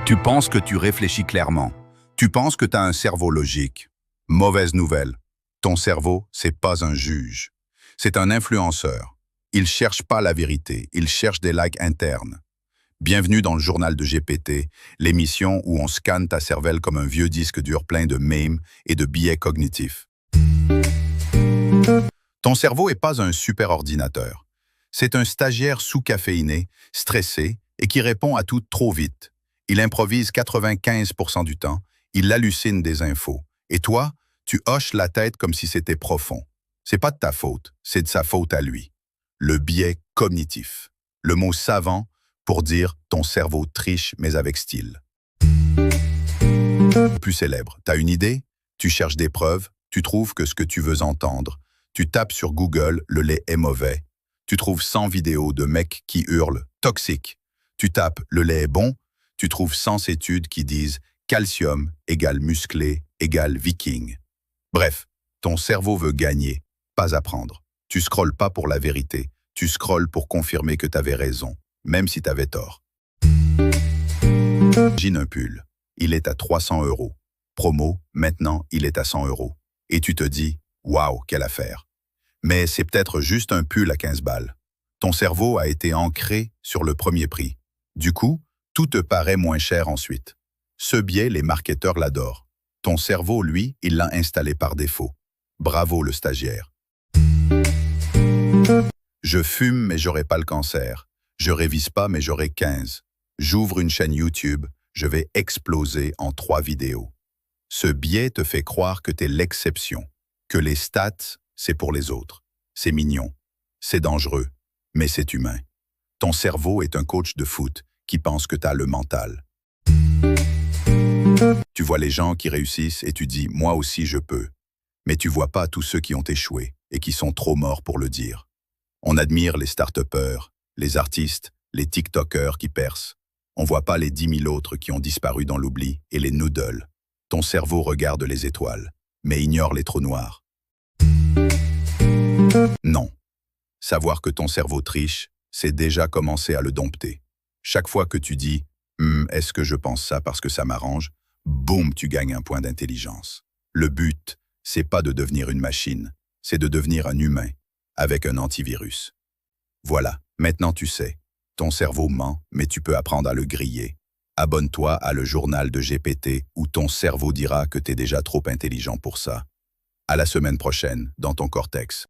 Tu penses que tu réfléchis clairement. Tu penses que tu as un cerveau logique. Mauvaise nouvelle. Ton cerveau, c'est pas un juge. C'est un influenceur. Il cherche pas la vérité, il cherche des likes internes. Bienvenue dans le journal de GPT, l'émission où on scanne ta cervelle comme un vieux disque dur plein de mèmes et de biais cognitifs. Ton cerveau n'est pas un super ordinateur. C'est un stagiaire sous-caféiné, stressé et qui répond à tout trop vite. Il improvise 95% du temps, il hallucine des infos. Et toi, tu hoches la tête comme si c'était profond. C'est pas de ta faute, c'est de sa faute à lui. Le biais cognitif. Le mot savant pour dire ton cerveau triche mais avec style. Plus célèbre, t'as une idée? Tu cherches des preuves, tu trouves que ce que tu veux entendre. Tu tapes sur Google « le lait est mauvais ». Tu trouves 100 vidéos de mecs qui hurlent « toxique ». Tu tapes « le lait est bon », tu trouves 100 études qui disent « calcium égale musclé égale viking ». Bref, ton cerveau veut gagner, pas apprendre. Tu scrolles pas pour la vérité, tu scrolles pour confirmer que t'avais raison, même si t'avais tort. Imagine un pull, il est à 300 €. Promo, maintenant il est à 100 €. Et tu te dis « waouh, quelle affaire ». Mais c'est peut-être juste un pull à 15 balles. Ton cerveau a été ancré sur le premier prix. Du coup, tout te paraît moins cher ensuite. Ce biais, les marketeurs l'adorent. Ton cerveau, lui, il l'a installé par défaut. Bravo le stagiaire. Je fume mais j'aurai pas le cancer. Je révise pas mais j'aurai 15. J'ouvre une chaîne YouTube, je vais exploser en 3 vidéos. Ce biais te fait croire que t'es l'exception, que les stats, c'est pour les autres. C'est mignon, c'est dangereux, mais c'est humain. Ton cerveau est un coach de foot qui pense que t'as le mental. Tu vois les gens qui réussissent et tu dis « moi aussi je peux ». Mais tu vois pas tous ceux qui ont échoué et qui sont trop morts pour le dire. On admire les start-upers, les artistes, les TikTokers qui percent. On voit pas les 10 000 autres qui ont disparu dans l'oubli et les noodles. Ton cerveau regarde les étoiles, mais ignore les trous noirs. Non. Savoir que ton cerveau triche, c'est déjà commencer à le dompter. Chaque fois que tu dis « est-ce que je pense ça parce que ça m'arrange ?» boum, tu gagnes un point d'intelligence. Le but, c'est pas de devenir une machine, c'est de devenir un humain, avec un antivirus. Voilà, maintenant tu sais. Ton cerveau ment, mais tu peux apprendre à le griller. Abonne-toi à le journal de GPT où ton cerveau dira que t'es déjà trop intelligent pour ça. À la semaine prochaine, dans ton cortex.